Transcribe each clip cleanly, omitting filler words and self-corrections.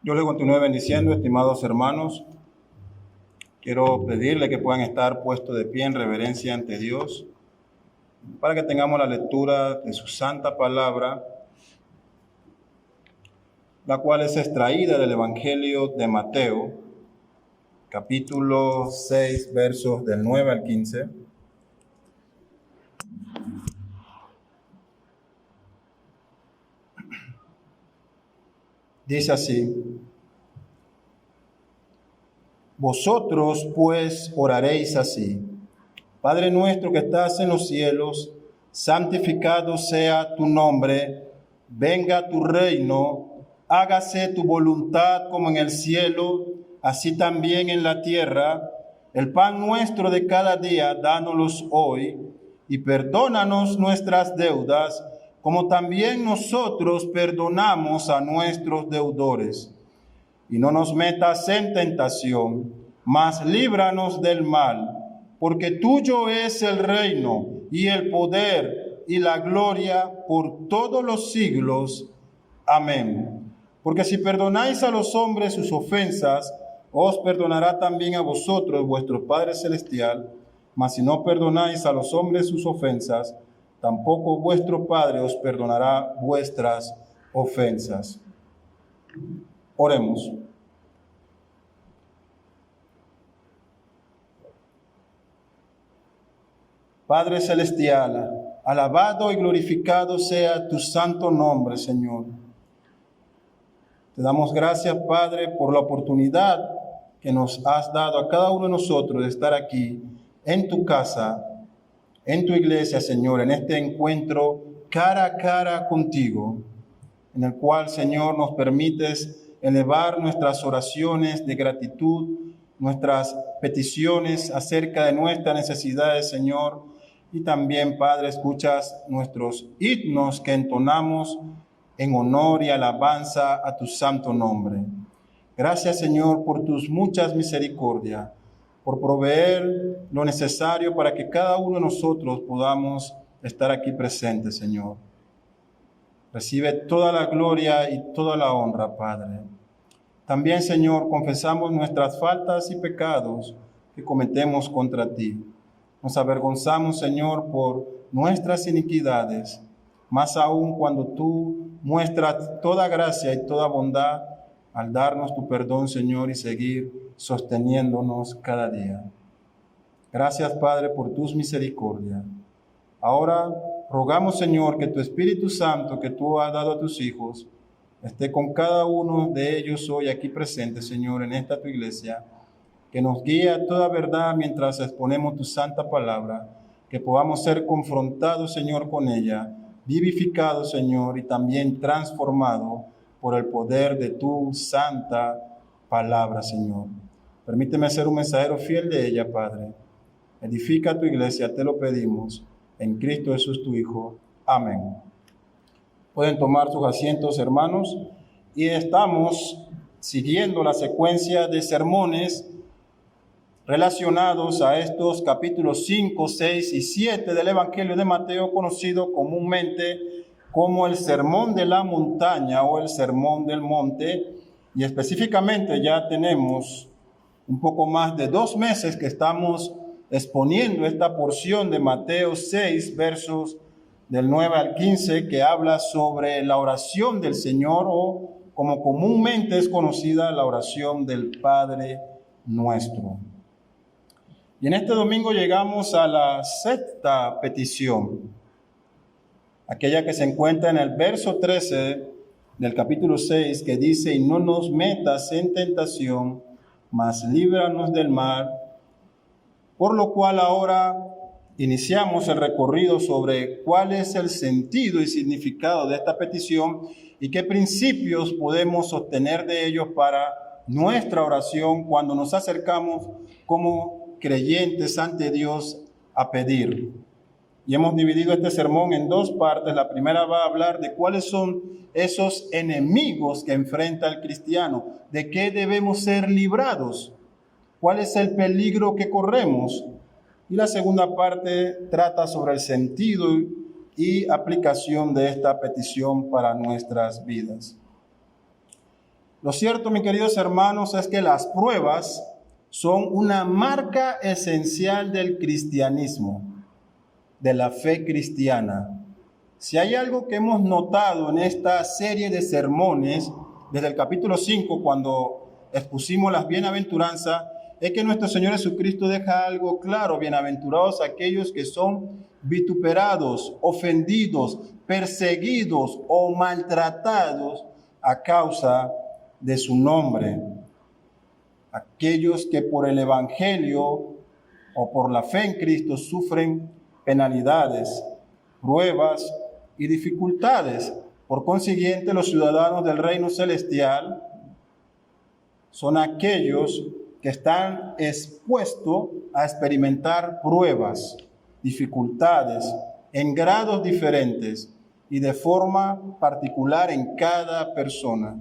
Yo les continúo bendiciendo, estimados hermanos. Quiero pedirle que puedan estar puestos de pie en reverencia ante Dios para que tengamos la lectura de su santa palabra, la cual es extraída del Evangelio de Mateo, capítulo 6, versos del 9 al 15. Dice así: Vosotros pues oraréis así: Padre nuestro que estás en los cielos, santificado sea tu nombre, venga tu reino, hágase tu voluntad como en el cielo, así también en la tierra. El pan nuestro de cada día, dánoslo hoy, y perdónanos nuestras deudas, como también nosotros perdonamos a nuestros deudores. Y no nos metas en tentación, mas líbranos del mal, porque tuyo es el reino, y el poder, y la gloria por todos los siglos. Amén. Porque si perdonáis a los hombres sus ofensas, os perdonará también a vosotros vuestro Padre Celestial. Mas si no perdonáis a los hombres sus ofensas, tampoco vuestro Padre os perdonará vuestras ofensas. Oremos. Padre Celestial, alabado y glorificado sea tu santo nombre, Señor. Te damos gracias, Padre, por la oportunidad que nos has dado a cada uno de nosotros de estar aquí, en tu casa, en tu iglesia, Señor, en este encuentro cara a cara contigo, en el cual, Señor, nos permites elevar nuestras oraciones de gratitud, nuestras peticiones acerca de nuestras necesidades, Señor, y también, Padre, escuchas nuestros himnos que entonamos en honor y alabanza a tu santo nombre. Gracias, Señor, por tus muchas misericordias, por proveer lo necesario para que cada uno de nosotros podamos estar aquí presentes, Señor. Recibe toda la gloria y toda la honra, Padre. También, Señor, confesamos nuestras faltas y pecados que cometemos contra ti. Nos avergonzamos, Señor, por nuestras iniquidades, más aún cuando tú muestras toda gracia y toda bondad al darnos tu perdón, Señor, y seguir sosteniéndonos cada día. Gracias, Padre, por tus misericordias. Ahora rogamos, Señor, que tu Espíritu Santo que tú has dado a tus hijos esté con cada uno de ellos hoy aquí presente, Señor, en esta tu iglesia, que nos guíe a toda verdad mientras exponemos tu santa palabra, que podamos ser confrontados, Señor, con ella, vivificados, Señor, y también transformados por el poder de tu santa palabra, Señor. Permíteme ser un mensajero fiel de ella, Padre. Edifica tu iglesia, te lo pedimos, en Cristo Jesús, tu Hijo. Amén. Pueden tomar sus asientos, hermanos, y estamos siguiendo la secuencia de sermones relacionados a estos capítulos 5, 6 y 7 del Evangelio de Mateo, conocido comúnmente como el Sermón de la Montaña o el Sermón del Monte, y específicamente ya tenemos un poco más de 2 meses que estamos exponiendo esta porción de Mateo 6, versos del 9 al 15, que habla sobre la oración del Señor, o como comúnmente es conocida, la oración del Padre Nuestro. Y en este domingo llegamos a la sexta petición, aquella que se encuentra en el verso 13 del capítulo 6, que dice: y no nos metas en tentación, mas líbranos del mal. Por lo cual ahora iniciamos el recorrido sobre cuál es el sentido y significado de esta petición y qué principios podemos obtener de ellos para nuestra oración cuando nos acercamos como creyentes ante Dios a pedir. Y hemos dividido este sermón en 2 partes. La primera va a hablar de cuáles son esos enemigos que enfrenta el cristiano, de qué debemos ser librados, cuál es el peligro que corremos. Y la segunda parte trata sobre el sentido y aplicación de esta petición para nuestras vidas. Lo cierto, mis queridos hermanos, es que las pruebas son una marca esencial del cristianismo, de la fe cristiana. Si hay algo que hemos notado en esta serie de sermones, desde el capítulo 5, cuando expusimos las bienaventuranzas, es que nuestro Señor Jesucristo deja algo claro: bienaventurados aquellos que son vituperados, ofendidos, perseguidos o maltratados a causa de su nombre. Aquellos que por el Evangelio o por la fe en Cristo sufren penalidades, pruebas y dificultades. Por consiguiente, los ciudadanos del reino celestial son aquellos que están expuestos a experimentar pruebas, dificultades en grados diferentes y de forma particular en cada persona.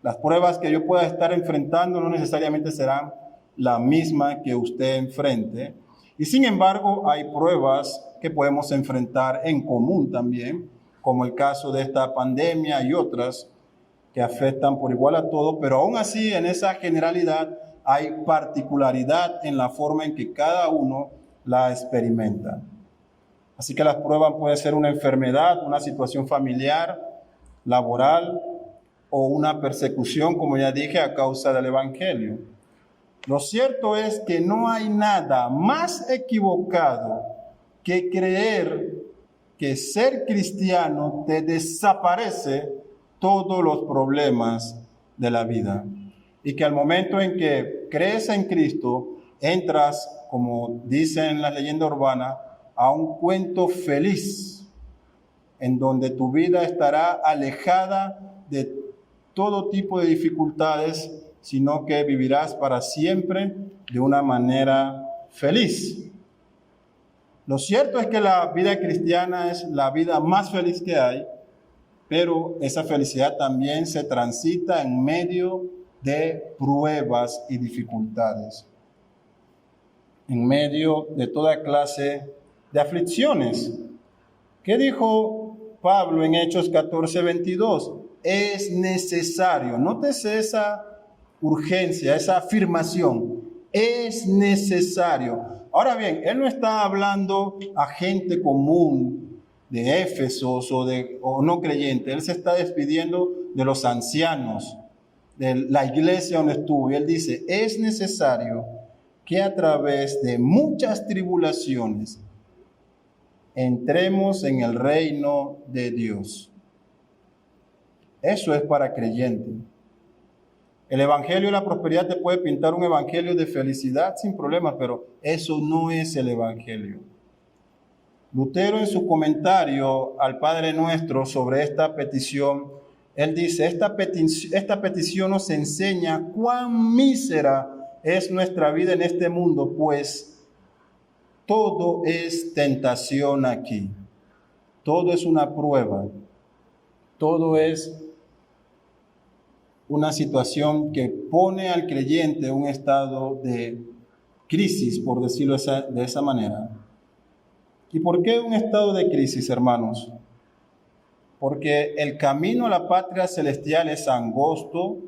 Las pruebas que yo pueda estar enfrentando no necesariamente serán la misma que usted enfrente. Y sin embargo, hay pruebas que podemos enfrentar en común también, como el caso de esta pandemia y otras que afectan por igual a todo, pero aún así en esa generalidad hay particularidad en la forma en que cada uno la experimenta. Así que las pruebas pueden ser una enfermedad, una situación familiar, laboral o una persecución, como ya dije, a causa del Evangelio. Lo cierto es que no hay nada más equivocado que creer que ser cristiano te desaparece todos los problemas de la vida. Y que al momento en que crees en Cristo, entras, como dicen las leyendas urbanas, a un cuento feliz, en donde tu vida estará alejada de todo tipo de dificultades, sino que vivirás para siempre de una manera feliz. Lo cierto es que la vida cristiana es la vida más feliz que hay, pero esa felicidad también se transita en medio de pruebas y dificultades, en medio de toda clase de aflicciones. ¿Qué dijo Pablo en Hechos 14:22? Es necesario, nótese esa urgencia, esa afirmación, es necesario. Ahora bien, él no está hablando a gente común de Éfesos o no creyente. Él se está despidiendo de los ancianos, de la iglesia donde estuvo. Y él dice, es necesario que a través de muchas tribulaciones entremos en el reino de Dios. Eso es para creyente. El evangelio de la prosperidad te puede pintar un evangelio de felicidad sin problemas, pero eso no es el evangelio. Lutero, en su comentario al Padre Nuestro sobre esta petición, él dice, esta petición nos enseña cuán mísera es nuestra vida en este mundo, pues todo es tentación aquí, todo es una prueba, todo es una situación que pone al creyente en un estado de crisis, por decirlo de esa manera. ¿Y por qué un estado de crisis, hermanos? Porque el camino a la patria celestial es angosto,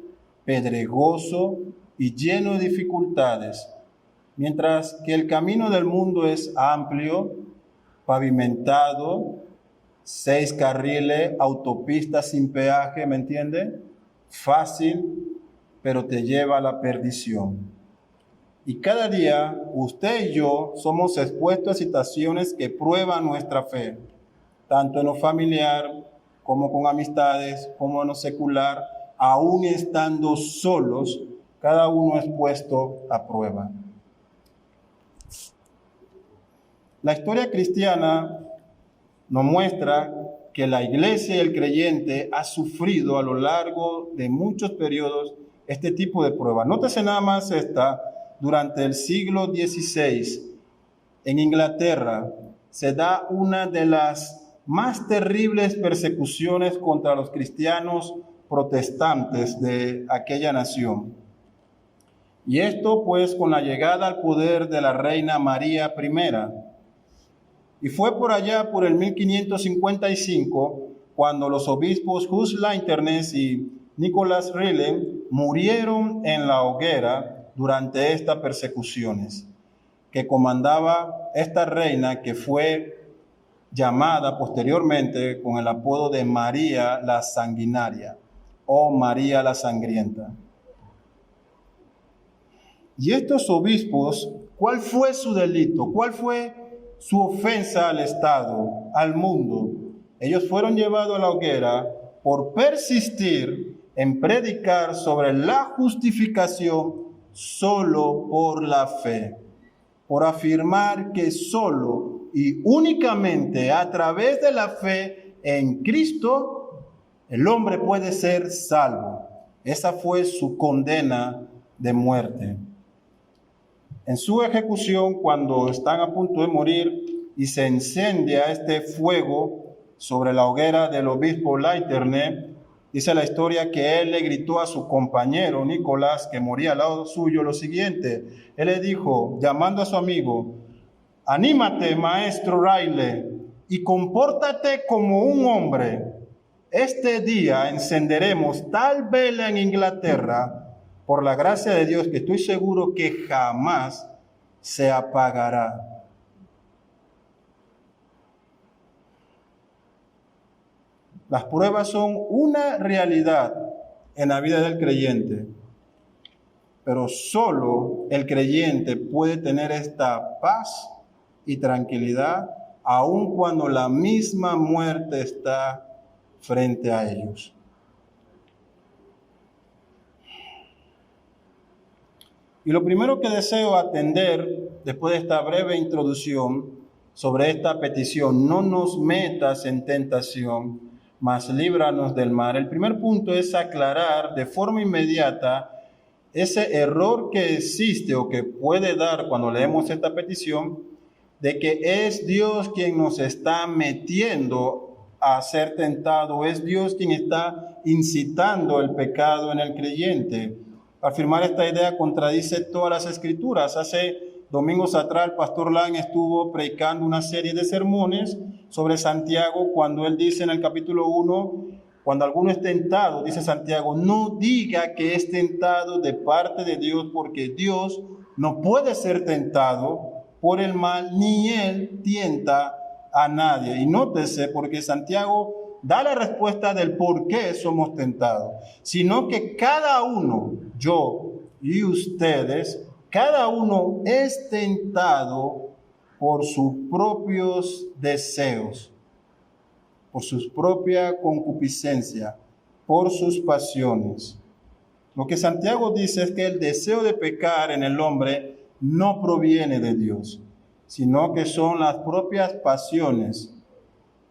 pedregoso y lleno de dificultades, mientras que el camino del mundo es amplio, pavimentado, 6 carriles, autopista sin peaje, ¿me entiende? Fácil, pero te lleva a la perdición. Y cada día usted y yo somos expuestos a situaciones que prueban nuestra fe, tanto en lo familiar como con amistades, como en lo secular, aún estando solos, cada uno es puesto a prueba. La historia cristiana nos muestra que la iglesia y el creyente ha sufrido a lo largo de muchos periodos este tipo de pruebas. Nótese nada más esta, durante el siglo XVI, en Inglaterra, se da una de las más terribles persecuciones contra los cristianos protestantes de aquella nación. Y esto pues con la llegada al poder de la reina María I. Y fue por allá, por el 1555, cuando los obispos Hus Linterners y Nicolás Riley murieron en la hoguera durante estas persecuciones que comandaba esta reina que fue llamada posteriormente con el apodo de María la Sanguinaria o María la Sangrienta. Y estos obispos, ¿cuál fue su delito? ¿Cuál fue su ofensa al Estado, al mundo? Ellos fueron llevados a la hoguera por persistir en predicar sobre la justificación solo por la fe, por afirmar que solo y únicamente a través de la fe en Cristo el hombre puede ser salvo. Esa fue su condena de muerte. En su ejecución, cuando están a punto de morir y se incendia este fuego sobre la hoguera del obispo Leiterne, dice la historia que él le gritó a su compañero Nicolás, que moría al lado suyo, lo siguiente. Él le dijo, llamando a su amigo, anímate, maestro Riley, y compórtate como un hombre. Este día encenderemos tal vela en Inglaterra, por la gracia de Dios, que estoy seguro que jamás se apagará. Las pruebas son una realidad en la vida del creyente, pero solo el creyente puede tener esta paz y tranquilidad, aun cuando la misma muerte está frente a ellos. Y lo primero que deseo atender, después de esta breve introducción sobre esta petición, no nos metas en tentación, mas líbranos del mal. El primer punto es aclarar de forma inmediata ese error que existe o que puede dar cuando leemos esta petición, de que es Dios quien nos está metiendo a ser tentado, es Dios quien está incitando el pecado en el creyente. Afirmar esta idea contradice todas las escrituras. Hace domingos atrás el pastor Lang estuvo predicando una serie de sermones sobre Santiago cuando él dice en el capítulo 1, cuando alguno es tentado, dice Santiago, no diga que es tentado de parte de Dios, porque Dios no puede ser tentado por el mal, ni él tienta a nadie. Y nótese, porque Santiago da la respuesta del por qué somos tentados, sino que cada uno, yo y ustedes, cada uno es tentado por sus propios deseos, por su propia concupiscencia, por sus pasiones. Lo que Santiago dice es que el deseo de pecar en el hombre no proviene de Dios, sino que son las propias pasiones,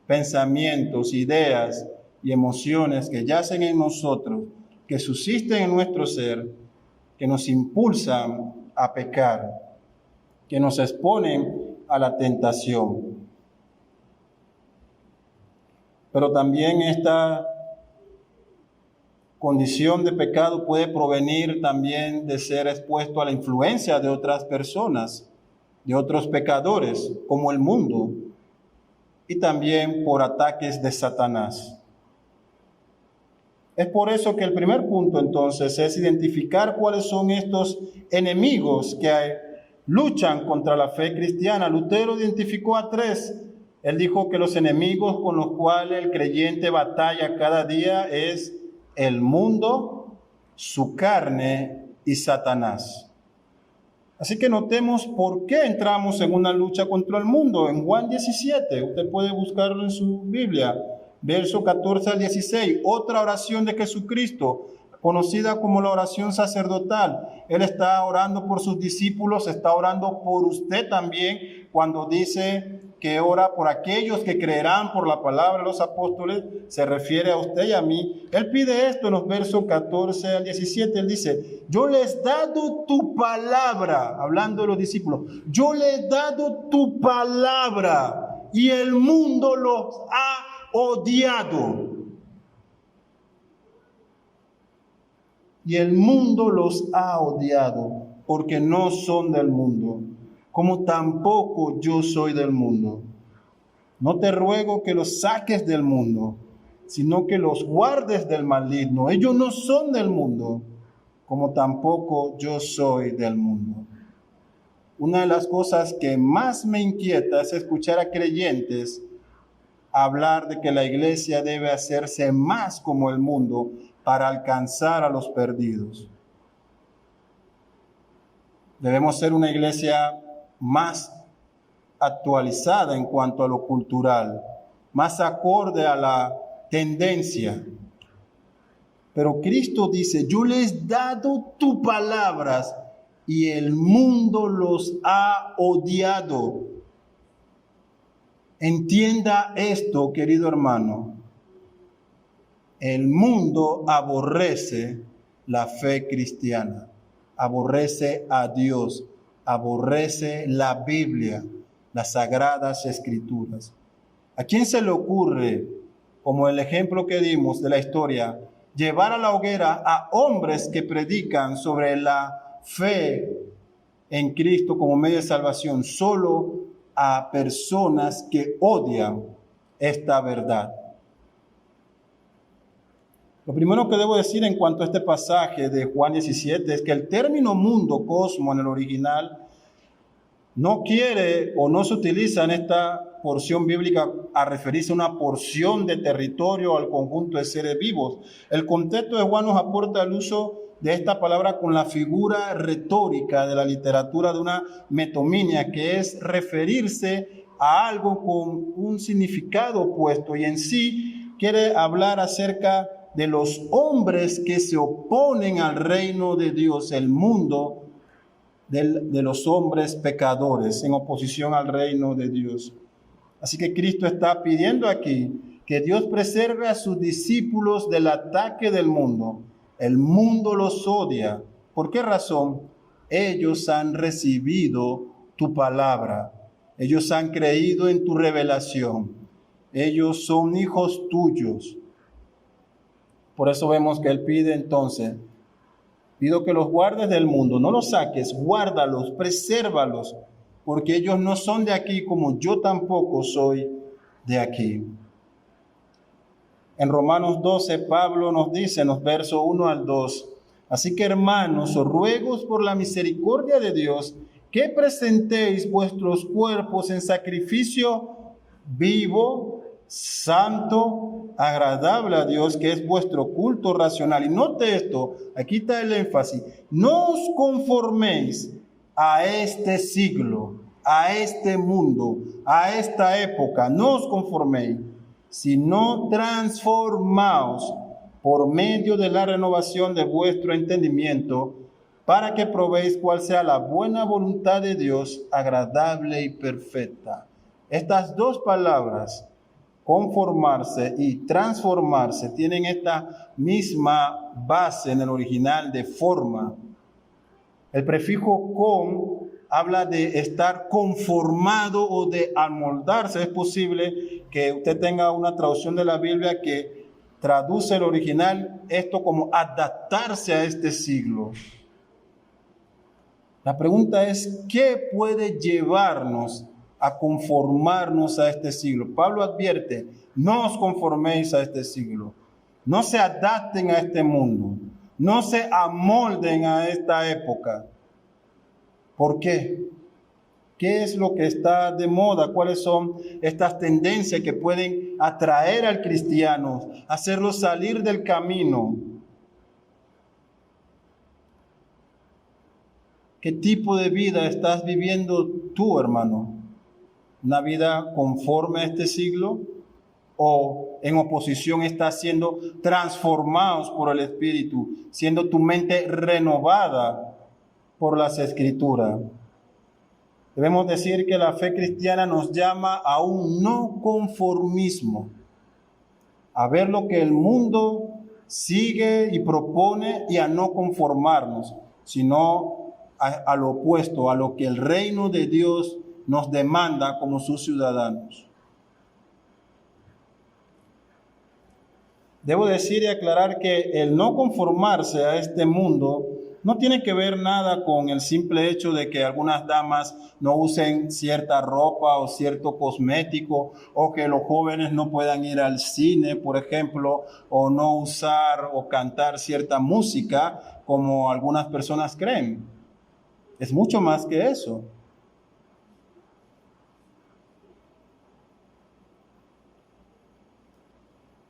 pensamientos, ideas y emociones que yacen en nosotros, que subsisten en nuestro ser, que nos impulsan a pecar, que nos exponen a la tentación. Pero también esta condición de pecado puede provenir también de ser expuesto a la influencia de otras personas, de otros pecadores, como el mundo, y también por ataques de Satanás. Es por eso que el primer punto entonces es identificar cuáles son estos enemigos que luchan contra la fe cristiana. Lutero identificó a tres. Él dijo que los enemigos con los cuales el creyente batalla cada día es el mundo, su carne y Satanás. Así que notemos por qué entramos en una lucha contra el mundo. En Juan 17, usted puede buscarlo en su Biblia, verso 14 al 16, otra oración de Jesucristo, conocida como la oración sacerdotal. Él está orando por sus discípulos, está orando por usted también, cuando dice que ora por aquellos que creerán por la palabra de los apóstoles, se refiere a usted y a mí. Él pide esto en los versos 14 al 17, él dice, yo les he dado tu palabra, hablando de los discípulos, yo les he dado tu palabra y el mundo los ha odiado. Y el mundo los ha odiado porque no son del mundo, como tampoco yo soy del mundo. No te ruego que los saques del mundo, sino que los guardes del maligno. Ellos no son del mundo, como tampoco yo soy del mundo. Una de las cosas que más me inquieta es escuchar a creyentes hablar de que la iglesia debe hacerse más como el mundo para alcanzar a los perdidos. Debemos ser una iglesia más actualizada en cuanto a lo cultural, más acorde a la tendencia. Pero Cristo dice, yo les he dado tus palabras y el mundo los ha odiado. Entienda esto, querido hermano. El mundo aborrece la fe cristiana, aborrece a Dios, aborrece la Biblia, las Sagradas Escrituras. ¿A quién se le ocurre, como el ejemplo que dimos de la historia, llevar a la hoguera a hombres que predican sobre la fe en Cristo como medio de salvación, solo a personas que odian esta verdad? Lo primero que debo decir en cuanto a este pasaje de Juan 17 es que el término mundo, cosmo en el original, no quiere o no se utiliza en esta porción bíblica a referirse a una porción de territorio o al conjunto de seres vivos. El contexto de Juan nos aporta el uso de esta palabra con la figura retórica de la literatura de una metonímia, que es referirse a algo con un significado opuesto, y en sí quiere hablar acerca de los hombres que se oponen al reino de Dios, el mundo de los hombres pecadores en oposición al reino de Dios. Así que Cristo está pidiendo aquí que Dios preserve a sus discípulos del ataque del mundo. El mundo los odia. ¿Por qué razón? Ellos han recibido tu palabra. Ellos han creído en tu revelación. Ellos son hijos tuyos. Por eso vemos que Él pide entonces, pido que los guardes del mundo, no los saques, guárdalos, presérvalos, porque ellos no son de aquí como yo tampoco soy de aquí. En Romanos 12, Pablo nos dice en los versos 1 al 2, así que hermanos, os ruego por la misericordia de Dios que presentéis vuestros cuerpos en sacrificio vivo, santo, agradable a Dios, que es vuestro culto racional. Y note esto, aquí está el énfasis, no os conforméis a este siglo, a este mundo, a esta época, no os conforméis, sino transformaos por medio de la renovación de vuestro entendimiento, para que probéis cuál sea la buena voluntad de Dios, agradable y perfecta. Estas dos palabras, conformarse y transformarse, tienen esta misma base en el original de forma. El prefijo con habla de estar conformado o de amoldarse. Es posible que usted tenga una traducción de la Biblia que traduce el original esto como adaptarse a este siglo. La pregunta es, ¿qué puede llevarnos a conformarnos a este siglo? Pablo advierte, no os conforméis a este siglo, no se adapten a este mundo, no se amolden a esta época. ¿Por qué? ¿Qué es lo que está de moda? ¿Cuáles son estas tendencias que pueden atraer al cristiano, hacerlo salir del camino? ¿Qué tipo de vida estás viviendo tú, hermano? ¿Una vida conforme a este siglo? ¿O en oposición estás siendo transformados por el Espíritu, siendo tu mente renovada por las Escrituras? Debemos decir que la fe cristiana nos llama a un no conformismo, a ver lo que el mundo sigue y propone y a no conformarnos, sino a lo opuesto, a lo que el reino de Dios nos demanda como sus ciudadanos. Debo decir y aclarar que el no conformarse a este mundo no tiene que ver nada con el simple hecho de que algunas damas no usen cierta ropa o cierto cosmético, o que los jóvenes no puedan ir al cine, por ejemplo, o no usar o cantar cierta música como algunas personas creen. Es mucho más que eso.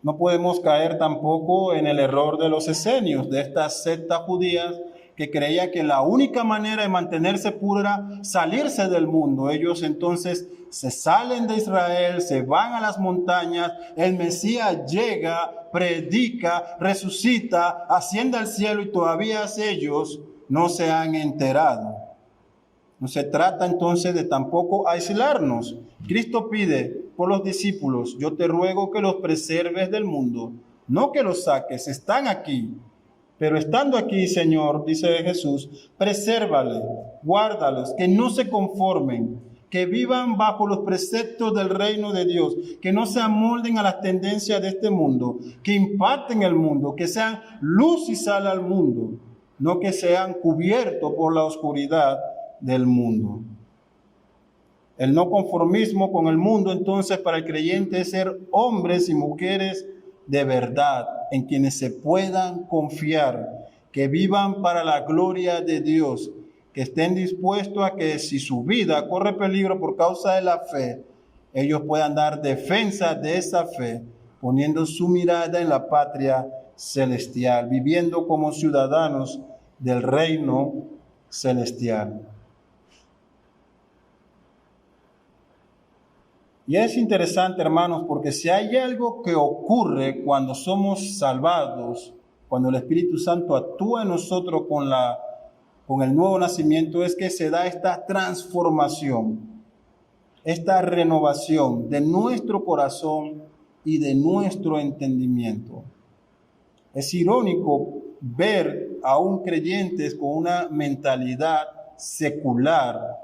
No podemos caer tampoco en el error de los esenios, de estas sectas judías que creía que la única manera de mantenerse puro era salirse del mundo. Ellos entonces se salen de Israel, se van a las montañas, el Mesías llega, predica, resucita, asciende al cielo y todavía ellos no se han enterado. No se trata entonces de tampoco aislarnos. Cristo pide por los discípulos: yo te ruego que los preserves del mundo, no que los saques, están aquí. Pero estando aquí, Señor, dice Jesús, presérvales, guárdalos, que no se conformen, que vivan bajo los preceptos del reino de Dios, que no se amolden a las tendencias de este mundo, que imparten el mundo, que sean luz y sal al mundo, no que sean cubiertos por la oscuridad del mundo. El no conformismo con el mundo, entonces, para el creyente es ser hombres y mujeres de verdad, en quienes se puedan confiar, que vivan para la gloria de Dios, que estén dispuestos a que si su vida corre peligro por causa de la fe, ellos puedan dar defensa de esa fe, poniendo su mirada en la patria celestial, viviendo como ciudadanos del reino celestial. Y es interesante, hermanos, porque si hay algo que ocurre cuando somos salvados, cuando el Espíritu Santo actúa en nosotros con el nuevo nacimiento, es que se da esta transformación, esta renovación de nuestro corazón y de nuestro entendimiento. Es irónico ver a un creyente con una mentalidad secular,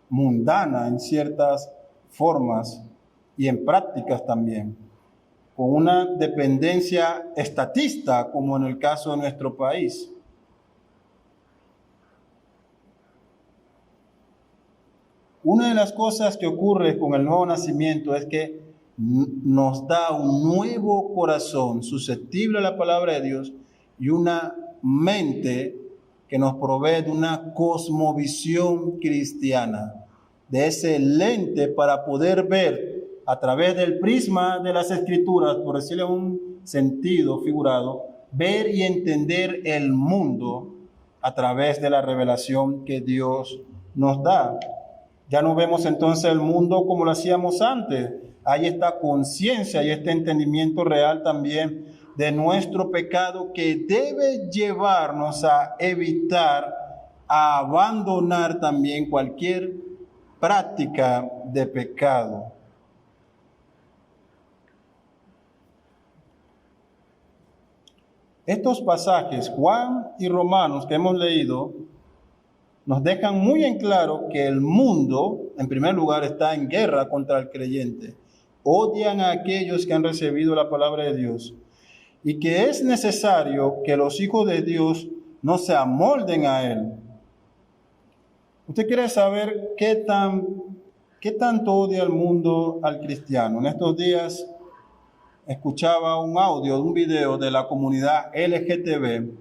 mundana en ciertas formas y en prácticas también, con una dependencia estatista, como en el caso de nuestro país. Una de las cosas que ocurre con el nuevo nacimiento es que nos da un nuevo corazón susceptible a la palabra de Dios y una mente que nos provee de una cosmovisión cristiana, de ese lente para poder ver a través del prisma de las Escrituras, por decirle un sentido figurado, ver y entender el mundo a través de la revelación que Dios nos da. Ya no vemos entonces el mundo como lo hacíamos antes. Hay esta conciencia y este entendimiento real también de nuestro pecado que debe llevarnos a evitar, a abandonar también cualquier práctica de pecado. Estos pasajes, Juan y Romanos, que hemos leído, nos dejan muy en claro que el mundo, en primer lugar, está en guerra contra el creyente. Odian a aquellos que han recibido la palabra de Dios. Y que es necesario que los hijos de Dios no se amolden a Él. ¿Usted quiere saber qué tanto odia el mundo al cristiano? En estos días escuchaba un audio, un video de la comunidad LGTB,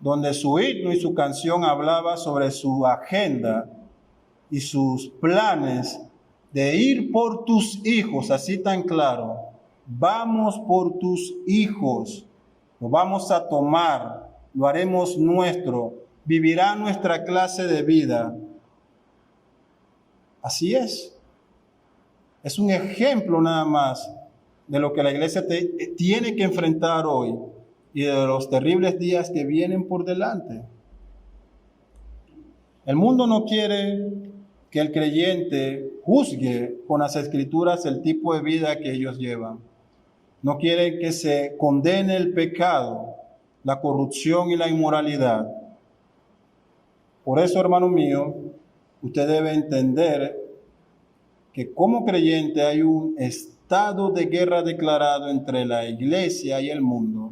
donde su himno y su canción hablaba sobre su agenda y sus planes de ir por tus hijos, así tan claro. Vamos por tus hijos, lo vamos a tomar, lo haremos nuestro, vivirá nuestra clase de vida. Así es. Es un ejemplo nada más de lo que la iglesia tiene que enfrentar hoy y de los terribles días que vienen por delante. El mundo no quiere que el creyente juzgue con las Escrituras el tipo de vida que ellos llevan. No quiere que se condene el pecado, la corrupción y la inmoralidad. Por eso, hermano mío, usted debe entender que como creyente hay un estado de guerra declarado entre la iglesia y el mundo.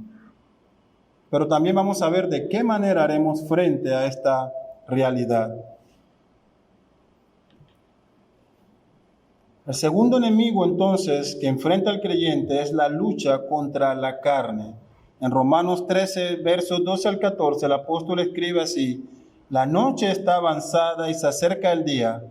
pero también vamos a ver de qué manera haremos frente a esta realidad. El segundo enemigo entonces que enfrenta al creyente es la lucha contra la carne. En Romanos 13, versos 12 al 14, el apóstol escribe así: la noche está avanzada y se acerca el día.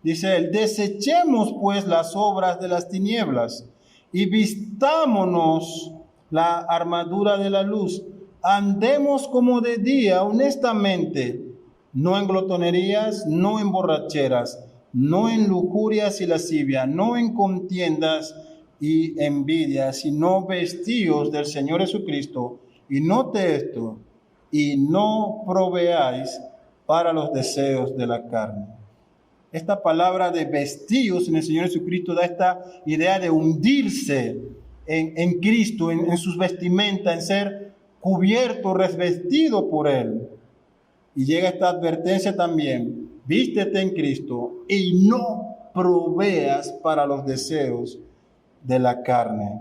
Dice él: desechemos pues las obras de las tinieblas y vistámonos la armadura de la luz. Andemos como de día honestamente, no en glotonerías, no en borracheras, no en lujurias y lascivia, no en contiendas y envidias, sino vestíos del Señor Jesucristo. Y note esto: y no proveáis para los deseos de la carne. Esta palabra de vestíos en el Señor Jesucristo da esta idea de hundirse en Cristo, en sus vestimentas, en ser cubierto, revestido por Él. Y llega esta advertencia también: vístete en Cristo y no proveas para los deseos de la carne.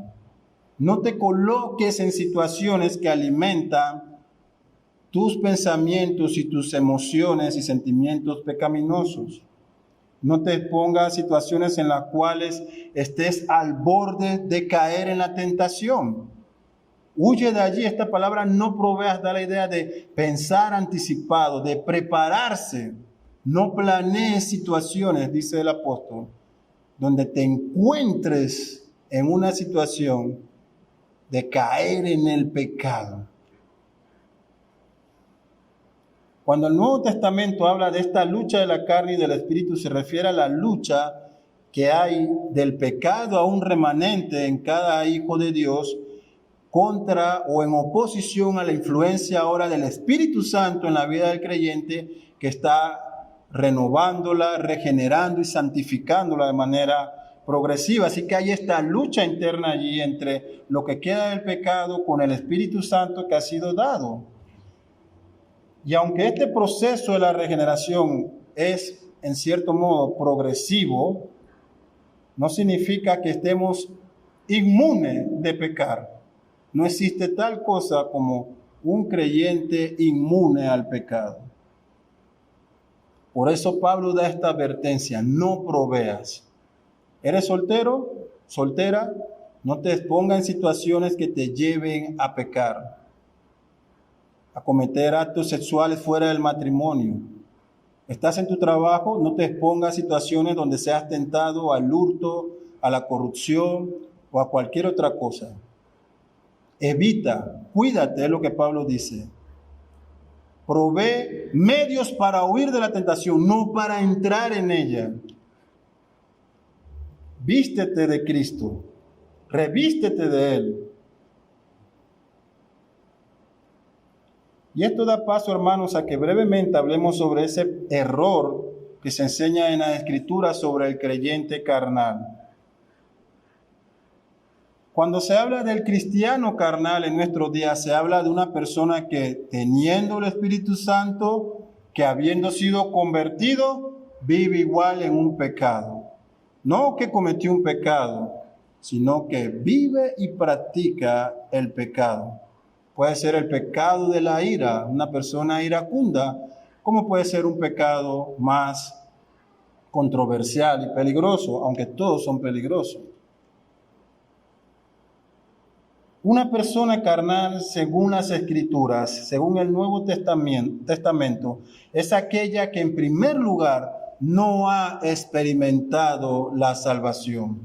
No te coloques en situaciones que alimentan tus pensamientos y tus emociones y sentimientos pecaminosos. No te pongas en situaciones en las cuales estés al borde de caer en la tentación. Huye de allí. Esta palabra no proveas da la idea de pensar anticipado, de prepararse. No planees situaciones, dice el apóstol, donde te encuentres en una situación de caer en el pecado. Cuando el Nuevo Testamento habla de esta lucha de la carne y del espíritu, se refiere a la lucha que hay del pecado a un remanente en cada hijo de Dios contra o en oposición a la influencia ahora del Espíritu Santo en la vida del creyente, que está renovándola, regenerando y santificándola de manera progresiva. Así que hay esta lucha interna allí entre lo que queda del pecado con el Espíritu Santo que ha sido dado. Y aunque este proceso de la regeneración es en cierto modo progresivo, no significa que estemos inmunes de pecar. No existe tal cosa como un creyente inmune al pecado. Por eso Pablo da esta advertencia: no proveas. ¿Eres soltero? ¿Soltera? No te expongas en situaciones que te lleven a pecar, a cometer actos sexuales fuera del matrimonio. ¿Estás en tu trabajo? No te expongas a situaciones donde seas tentado al hurto, a la corrupción o a cualquier otra cosa. Evita, cuídate, es lo que Pablo dice. Provee medios para huir de la tentación, no para entrar en ella. Vístete de Cristo, revístete de Él. Y esto da paso, hermanos, a que brevemente hablemos sobre ese error que se enseña en la Escritura sobre el creyente carnal. Cuando se habla del cristiano carnal en nuestros días, se habla de una persona que, teniendo el Espíritu Santo, que habiendo sido convertido, vive igual en un pecado. No que cometió un pecado, sino que vive y practica el pecado. Puede ser el pecado de la ira, una persona iracunda, como puede ser un pecado más controversial y peligroso, aunque todos son peligrosos. Una persona carnal, según las Escrituras, según el Nuevo Testamento, es aquella que en primer lugar no ha experimentado la salvación.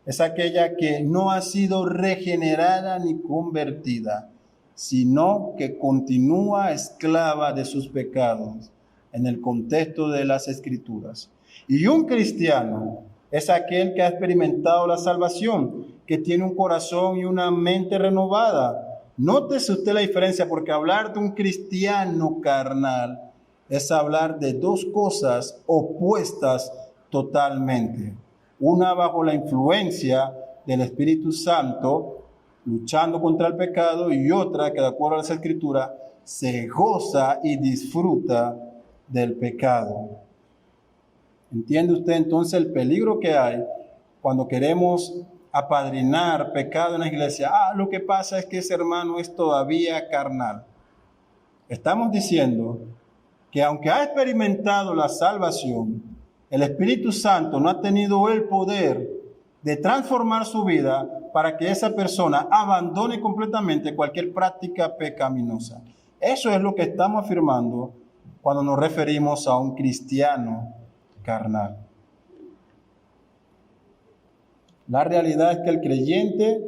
Es aquella que no ha sido regenerada ni convertida, sino que continúa esclava de sus pecados en el contexto de las Escrituras. Y un cristiano es aquel que ha experimentado la salvación, que tiene un corazón y una mente renovada. Nótese usted la diferencia, porque hablar de un cristiano carnal es hablar de dos cosas opuestas totalmente. Una bajo la influencia del Espíritu Santo, luchando contra el pecado, y otra que, de acuerdo a las Escrituras, se goza y disfruta del pecado. ¿Entiende usted entonces el peligro que hay cuando queremos apadrinar pecado en la iglesia. Lo que pasa es que ese hermano es todavía carnal. Estamos diciendo que aunque ha experimentado la salvación, el Espíritu Santo no ha tenido el poder de transformar su vida para que esa persona abandone completamente cualquier práctica pecaminosa. Eso es lo que estamos afirmando cuando nos referimos a un cristiano carnal. La realidad es que el creyente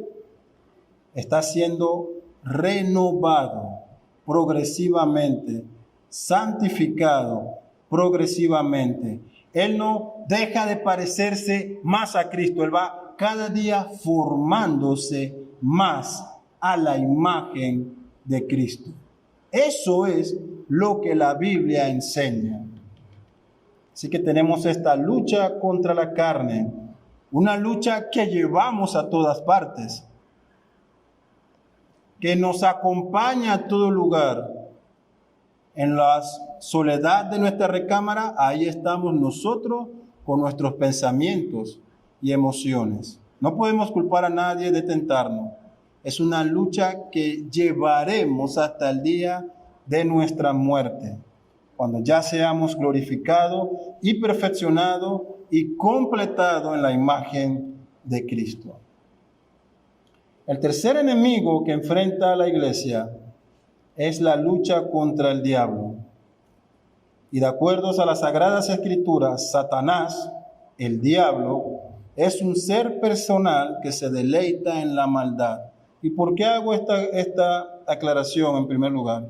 está siendo renovado progresivamente, santificado progresivamente. Él no deja de parecerse más a Cristo. Él va cada día formándose más a la imagen de Cristo. Eso es lo que la Biblia enseña. Así que tenemos esta lucha contra la carne, una lucha que llevamos a todas partes, que nos acompaña a todo lugar. En la soledad de nuestra recámara, ahí estamos nosotros con nuestros pensamientos y emociones. No podemos culpar a nadie de tentarnos. Es una lucha que llevaremos hasta el día de nuestra muerte, cuando ya seamos glorificados y perfeccionados y completados en la imagen de Cristo. El tercer enemigo que enfrenta a la iglesia es la lucha contra el diablo. Y de acuerdo a las Sagradas Escrituras, Satanás, el diablo, es un ser personal que se deleita en la maldad. ¿Y por qué hago esta aclaración en primer lugar?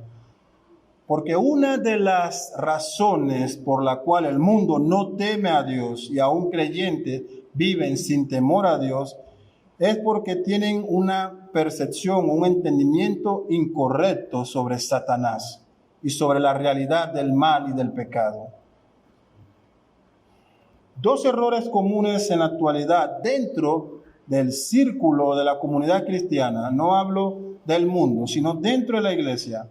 Porque una de las razones por la cual el mundo no teme a Dios y aún creyentes viven sin temor a Dios es porque tienen una percepción, un entendimiento incorrecto sobre Satanás y sobre la realidad del mal y del pecado. Dos errores comunes en la actualidad dentro del círculo de la comunidad cristiana, no hablo del mundo, sino dentro de la iglesia.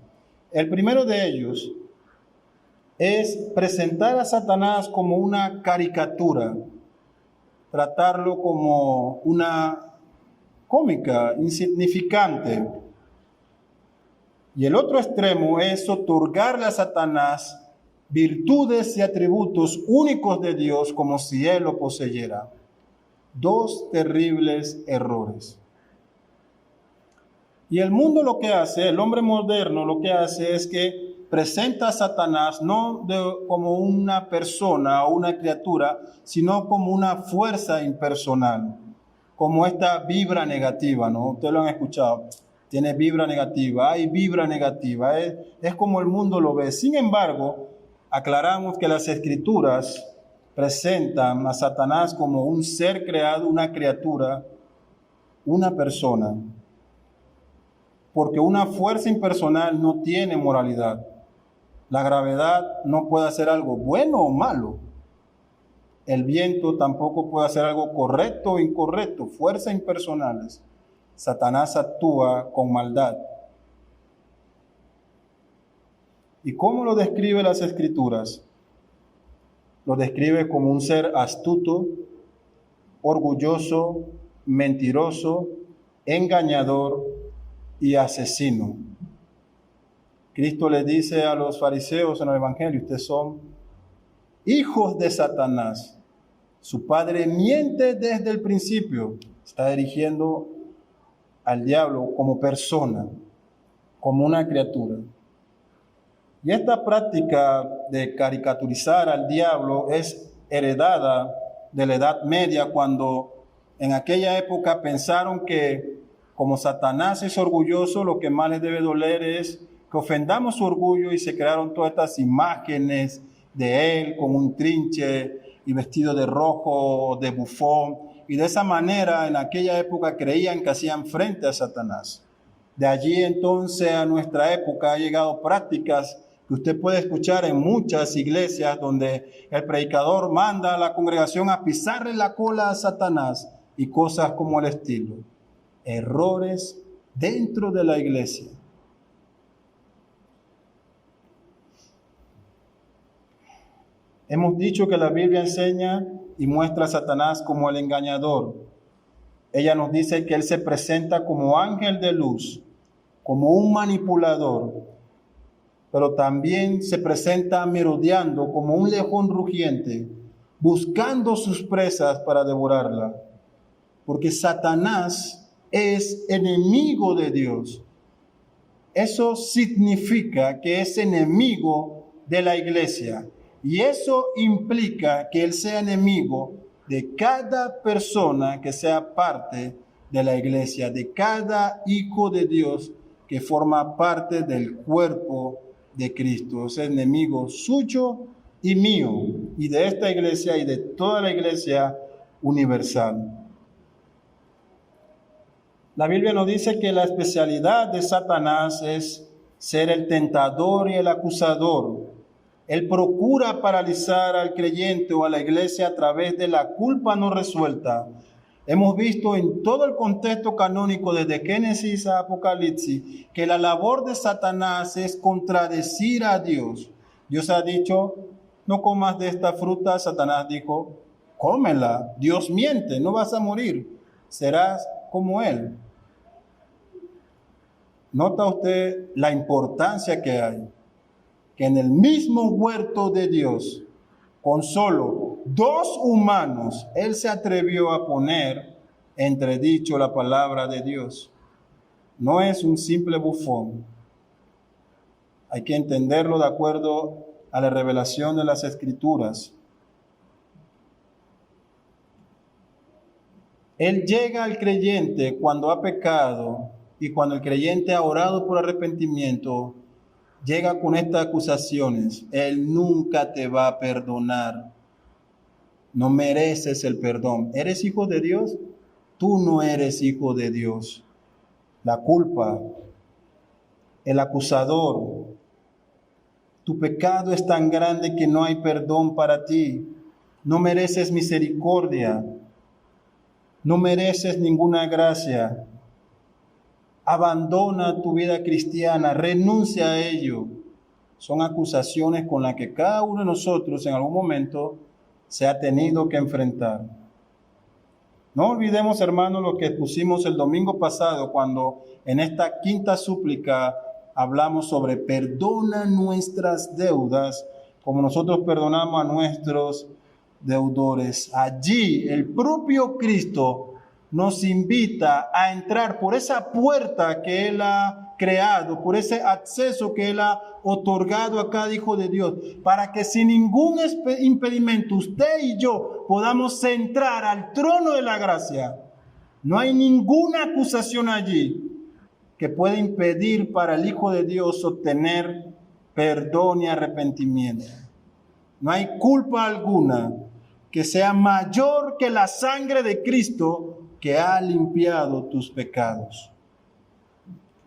El primero de ellos es presentar a Satanás como una caricatura, tratarlo como una cómica, insignificante. Y el otro extremo es otorgarle a Satanás virtudes y atributos únicos de Dios como si él lo poseyera. Dos terribles errores. Y el mundo lo que hace, el hombre moderno lo que hace es que presenta a Satanás no como una persona o una criatura, sino como una fuerza impersonal, como esta vibra negativa, ¿no? Ustedes lo han escuchado, tiene vibra negativa, hay vibra negativa, es como el mundo lo ve. Sin embargo, aclaramos que las Escrituras presentan a Satanás como un ser creado, una criatura, una persona. Porque una fuerza impersonal no tiene moralidad. La gravedad no puede hacer algo bueno o malo. El viento tampoco puede hacer algo correcto o incorrecto. Fuerzas impersonales. Satanás actúa con maldad. ¿Y cómo lo describe las Escrituras? Lo describe como un ser astuto, orgulloso, mentiroso, engañador y asesino. Cristo le dice a los fariseos en el Evangelio: ustedes son hijos de Satanás. Su padre miente desde el principio. Está dirigiendo al diablo como persona, como una criatura. Y esta práctica de caricaturizar al diablo es heredada de la Edad Media, cuando en aquella época pensaron que como Satanás es orgulloso, lo que más les debe doler es que ofendamos su orgullo, y se crearon todas estas imágenes de él con un trinche y vestido de rojo, de bufón, y de esa manera en aquella época creían que hacían frente a Satanás. De allí entonces a nuestra época ha llegado prácticas que usted puede escuchar en muchas iglesias donde el predicador manda a la congregación a pisarle la cola a Satanás y cosas como el estilo. Errores dentro de la iglesia. Hemos dicho que la Biblia enseña y muestra a Satanás como el engañador, ella nos dice que él se presenta como ángel de luz, como un manipulador, pero también se presenta merodeando como un león rugiente, buscando sus presas para devorarla, porque Satanás es enemigo de Dios. Eso significa que es enemigo de la iglesia, y eso implica que él sea enemigo de cada persona que sea parte de la iglesia, de cada hijo de Dios que forma parte del cuerpo de Cristo. Es enemigo suyo y mío, y de esta iglesia y de toda la iglesia universal. La Biblia nos dice que la especialidad de Satanás es ser el tentador y el acusador. Él procura paralizar al creyente o a la iglesia a través de la culpa no resuelta. Hemos visto en todo el contexto canónico desde Génesis a Apocalipsis que la labor de Satanás es contradecir a Dios. Dios ha dicho, no comas de esta fruta. Satanás dijo, cómela. Dios miente, no vas a morir, serás como él. ¿Nota usted la importancia que hay? Que en el mismo huerto de Dios, con solo 2 humanos, él se atrevió a poner entredicho la palabra de Dios. No es un simple bufón. Hay que entenderlo de acuerdo a la revelación de las Escrituras. Él llega al creyente cuando ha pecado y cuando el creyente ha orado por arrepentimiento, llega con estas acusaciones. Él nunca te va a perdonar. No mereces el perdón. ¿Eres hijo de Dios? Tú no eres hijo de Dios. La culpa, el acusador. Tu pecado es tan grande que no hay perdón para ti. No mereces misericordia. No mereces ninguna gracia. Abandona tu vida cristiana, renuncia a ello. Son acusaciones con las que cada uno de nosotros en algún momento se ha tenido que enfrentar. No olvidemos, hermanos, lo que expusimos el domingo pasado cuando en esta quinta súplica hablamos sobre perdona nuestras deudas como nosotros perdonamos a nuestros deudores. Allí el propio Cristo nos invita a entrar por esa puerta que Él ha creado, por ese acceso que Él ha otorgado a cada hijo de Dios, para que sin ningún impedimento usted y yo podamos entrar al trono de la gracia. No hay ninguna acusación allí que pueda impedir para el Hijo de Dios obtener perdón y arrepentimiento. No hay culpa alguna que sea mayor que la sangre de Cristo que ha limpiado tus pecados.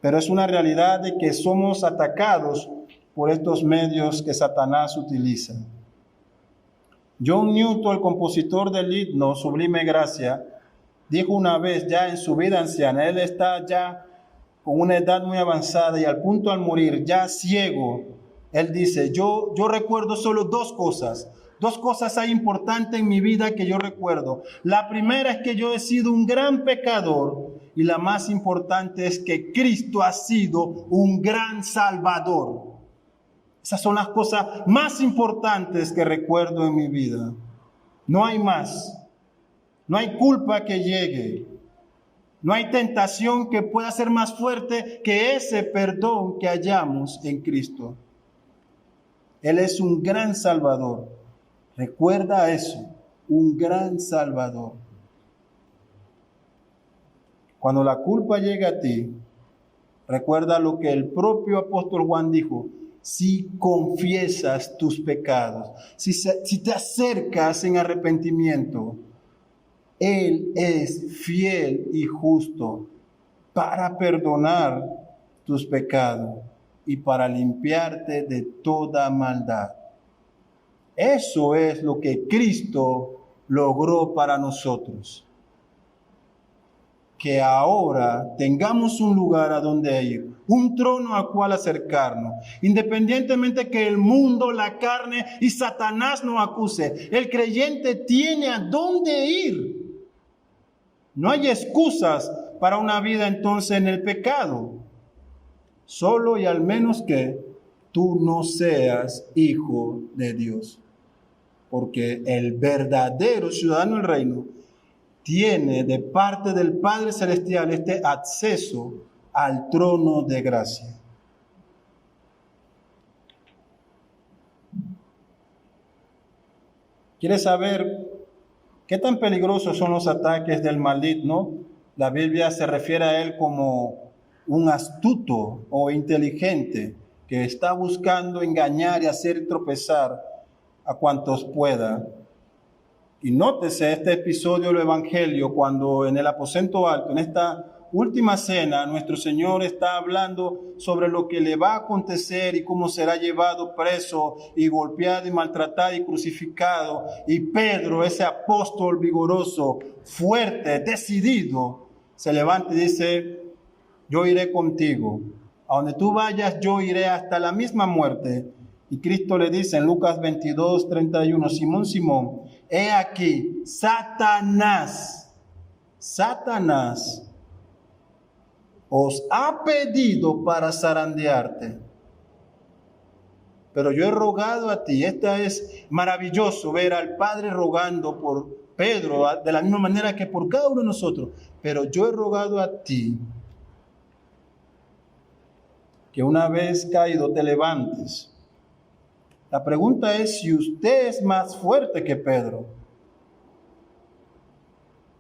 Pero es una realidad de que somos atacados por estos medios que Satanás utiliza. John Newton, el compositor del himno Sublime Gracia, dijo una vez ya en su vida anciana, él está ya con una edad muy avanzada y al punto al morir, ya ciego, él dice, yo recuerdo solo 2 cosas. 2 cosas hay importantes en mi vida que yo recuerdo. La primera es que yo he sido un gran pecador y la más importante es que Cristo ha sido un gran salvador. Esas son las cosas más importantes que recuerdo en mi vida. No hay más. No hay culpa que llegue. No hay tentación que pueda ser más fuerte que ese perdón que hallamos en Cristo. Él es un gran salvador. Recuerda eso, un gran salvador. Cuando la culpa llega a ti, recuerda lo que el propio apóstol Juan dijo, si confiesas tus pecados, si te acercas en arrepentimiento, Él es fiel y justo para perdonar tus pecados y para limpiarte de toda maldad. Eso es lo que Cristo logró para nosotros. Que ahora tengamos un lugar a donde ir, un trono al cual acercarnos, independientemente que el mundo, la carne y Satanás nos acuse. El creyente tiene a dónde ir. No hay excusas para una vida entonces en el pecado. Solo y al menos que tú no seas hijo de Dios. Porque el verdadero ciudadano del reino tiene de parte del Padre Celestial este acceso al trono de gracia. ¿Quieres saber qué tan peligrosos son los ataques del maligno? La Biblia se refiere a él como un astuto o inteligente que está buscando engañar y hacer tropezar a cuantos pueda. Y nótese este episodio del Evangelio cuando en el aposento alto, en esta última cena, nuestro Señor está hablando sobre lo que le va a acontecer y cómo será llevado preso y golpeado y maltratado y crucificado. Y Pedro, ese apóstol vigoroso, fuerte, decidido, se levanta y dice: yo iré contigo. A donde tú vayas, yo iré hasta la misma muerte. Y Cristo le dice en Lucas 22, 31, Simón, Simón, he aquí, Satanás os ha pedido para zarandearte. Pero yo he rogado a ti. Esta es maravilloso ver al Padre rogando por Pedro, de la misma manera que por cada uno de nosotros. Pero yo he rogado a ti que una vez caído te levantes. La pregunta es si usted es más fuerte que Pedro.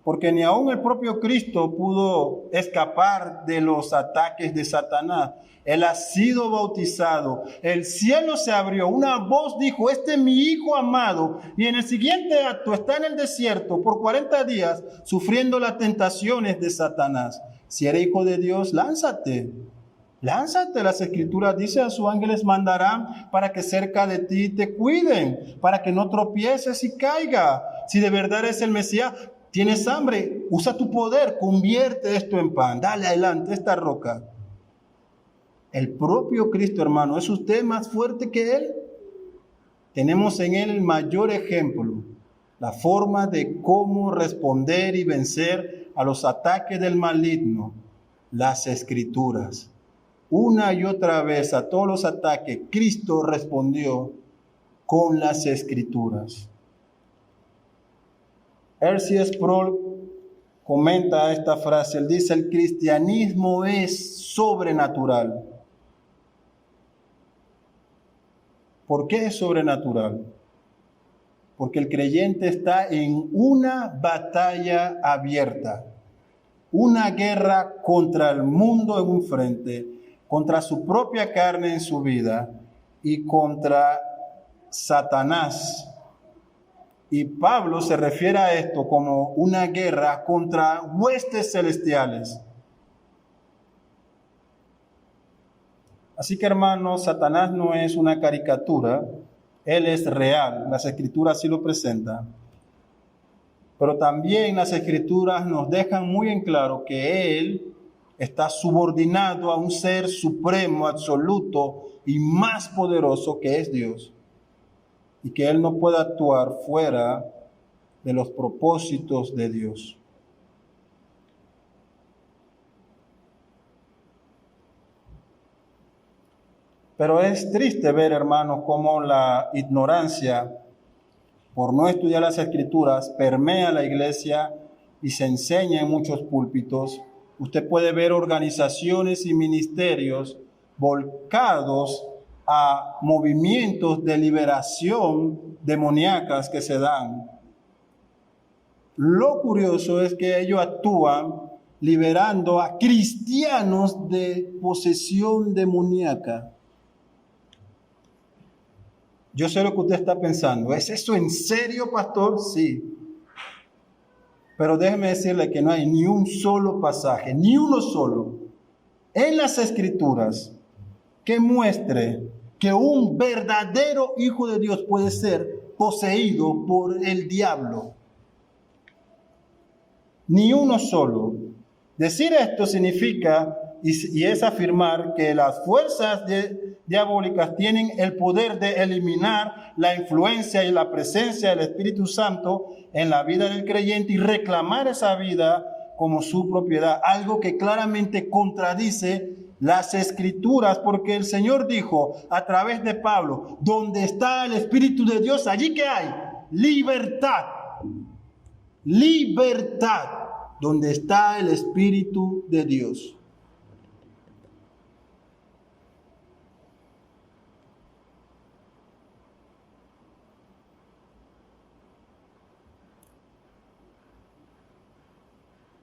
Porque ni aun el propio Cristo pudo escapar de los ataques de Satanás. Él ha sido bautizado. El cielo se abrió. Una voz dijo: este es mi Hijo amado. Y en el siguiente acto está en el desierto por 40 días sufriendo las tentaciones de Satanás. Si eres hijo de Dios, lánzate. Lánzate. Las Escrituras dicen: a sus ángeles mandarán para que cerca de ti te cuiden, para que no tropieces y caiga. Si de verdad eres el Mesías, tienes hambre, usa tu poder, convierte esto en pan, dale adelante esta roca. El propio Cristo, hermano, ¿es usted más fuerte que Él? Tenemos en Él el mayor ejemplo, la forma de cómo responder y vencer a los ataques del maligno, las Escrituras. Una y otra vez a todos los ataques, Cristo respondió con las Escrituras. R.C. Sproul comenta esta frase. Él dice: el cristianismo es sobrenatural. ¿Por qué es sobrenatural? Porque el creyente está en una batalla abierta, una guerra contra el mundo en un frente, contra su propia carne en su vida y contra Satanás. Y Pablo se refiere a esto como una guerra contra huestes celestiales. Así que, hermanos, Satanás no es una caricatura, él es real. Las Escrituras sí lo presentan. Pero también las Escrituras nos dejan muy en claro que él está subordinado a un ser supremo, absoluto y más poderoso, que es Dios. Y que él no puede actuar fuera de los propósitos de Dios. Pero es triste ver, hermanos, cómo la ignorancia por no estudiar las Escrituras permea la iglesia y se enseña en muchos púlpitos. Usted puede ver organizaciones y ministerios volcados a movimientos de liberación demoníacas que se dan. Lo curioso es que ellos actúan liberando a cristianos de posesión demoníaca. Yo sé lo que usted está pensando. ¿Es eso en serio, pastor? Sí. Pero déjeme decirle que no hay ni un solo pasaje, ni uno solo, en las Escrituras que muestre que un verdadero hijo de Dios puede ser poseído por el diablo. Ni uno solo. Decir esto significa, y es afirmar, que las fuerzas diabólicas tienen el poder de eliminar la influencia y la presencia del Espíritu Santo en la vida del creyente y reclamar esa vida como su propiedad, algo que claramente contradice las Escrituras, porque el Señor dijo a través de Pablo, donde está el Espíritu de Dios, allí que hay libertad. Libertad, donde está el Espíritu de Dios.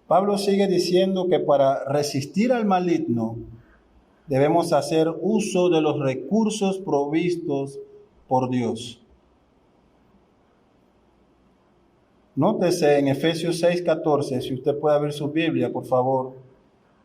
Pablo sigue diciendo que para resistir al maligno debemos hacer uso de los recursos provistos por Dios. Nótese en Efesios 6:14, si usted puede abrir su Biblia, por favor,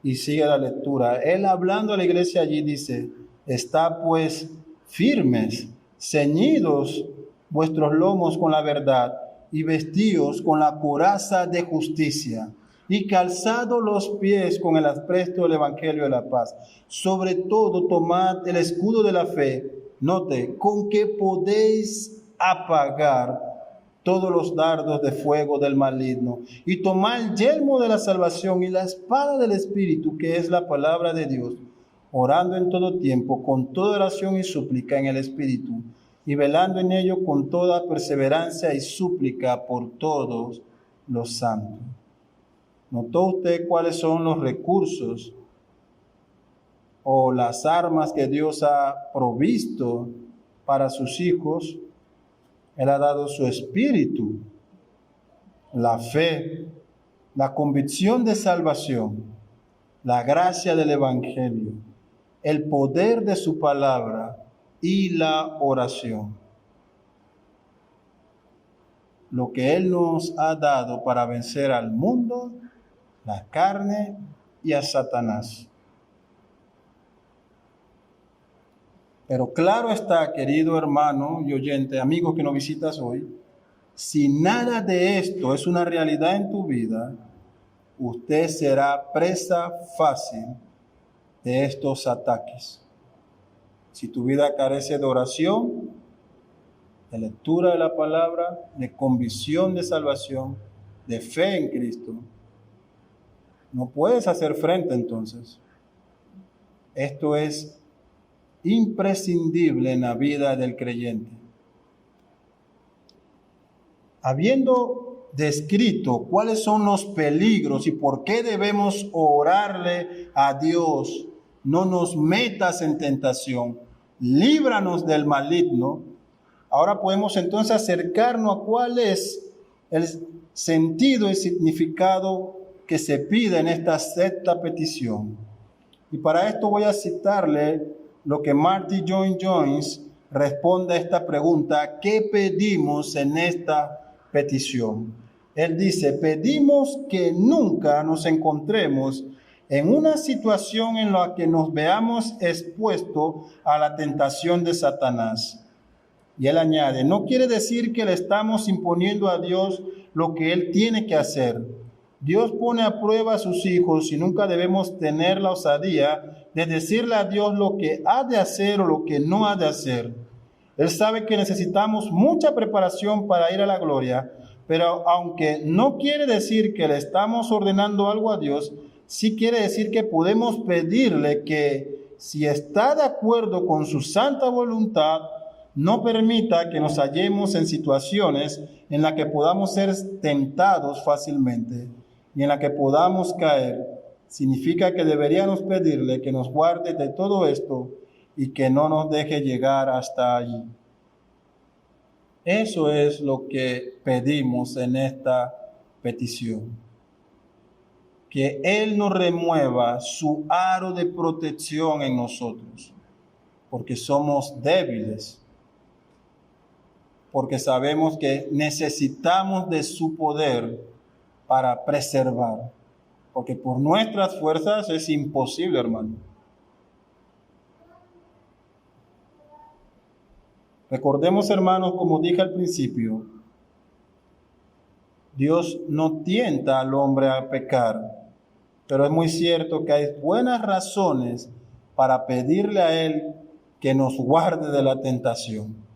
y sigue la lectura. Él hablando a la iglesia allí dice, está pues firmes, ceñidos vuestros lomos con la verdad y vestidos con la coraza de justicia y calzados los pies con el apresto del evangelio de la paz. Sobre todo tomad el escudo de la fe, note, con que podéis apagar todos los dardos de fuego del maligno, y tomar el yelmo de la salvación y la espada del Espíritu, que es la palabra de Dios, orando en todo tiempo, con toda oración y súplica en el Espíritu, y velando en ello con toda perseverancia y súplica por todos los santos. ¿Notó usted cuáles son los recursos o las armas que Dios ha provisto para sus hijos? Él ha dado su espíritu, la fe, la convicción de salvación, la gracia del evangelio, el poder de su palabra y la oración. Lo que Él nos ha dado para vencer al mundo, la carne y a Satanás. Pero claro está, querido hermano y oyente, amigo que nos visitas hoy, si nada de esto es una realidad en tu vida, usted será presa fácil de estos ataques. Si tu vida carece de oración, de lectura de la palabra, de convicción de salvación, de fe en Cristo, no puedes hacer frente entonces. Esto es imprescindible en la vida del creyente. Habiendo descrito cuáles son los peligros y por qué debemos orarle a Dios, no nos metas en tentación, líbranos del maligno, ahora podemos entonces acercarnos a cuál es el sentido y significado que se pide en esta sexta petición. Y para esto voy a citarle lo que Martyn Lloyd-Jones responde a esta pregunta: ¿qué pedimos en esta petición? Él dice: pedimos que nunca nos encontremos en una situación en la que nos veamos expuestos a la tentación de Satanás. Y él añade: no quiere decir que le estamos imponiendo a Dios lo que Él tiene que hacer. Dios pone a prueba a sus hijos y nunca debemos tener la osadía de decirle a Dios lo que ha de hacer o lo que no ha de hacer. Él sabe que necesitamos mucha preparación para ir a la gloria, pero aunque no quiere decir que le estamos ordenando algo a Dios, sí quiere decir que podemos pedirle que, si está de acuerdo con su santa voluntad, no permita que nos hallemos en situaciones en las que podamos ser tentados fácilmente y en las que podamos caer. Significa que deberíamos pedirle que nos guarde de todo esto y que no nos deje llegar hasta allí. Eso es lo que pedimos en esta petición. Que Él nos remueva su aro de protección en nosotros, porque somos débiles, porque sabemos que necesitamos de su poder para preservar, porque por nuestras fuerzas es imposible, hermano. Recordemos, hermanos, como dije al principio, Dios no tienta al hombre a pecar, pero es muy cierto que hay buenas razones para pedirle a Él que nos guarde de la tentación.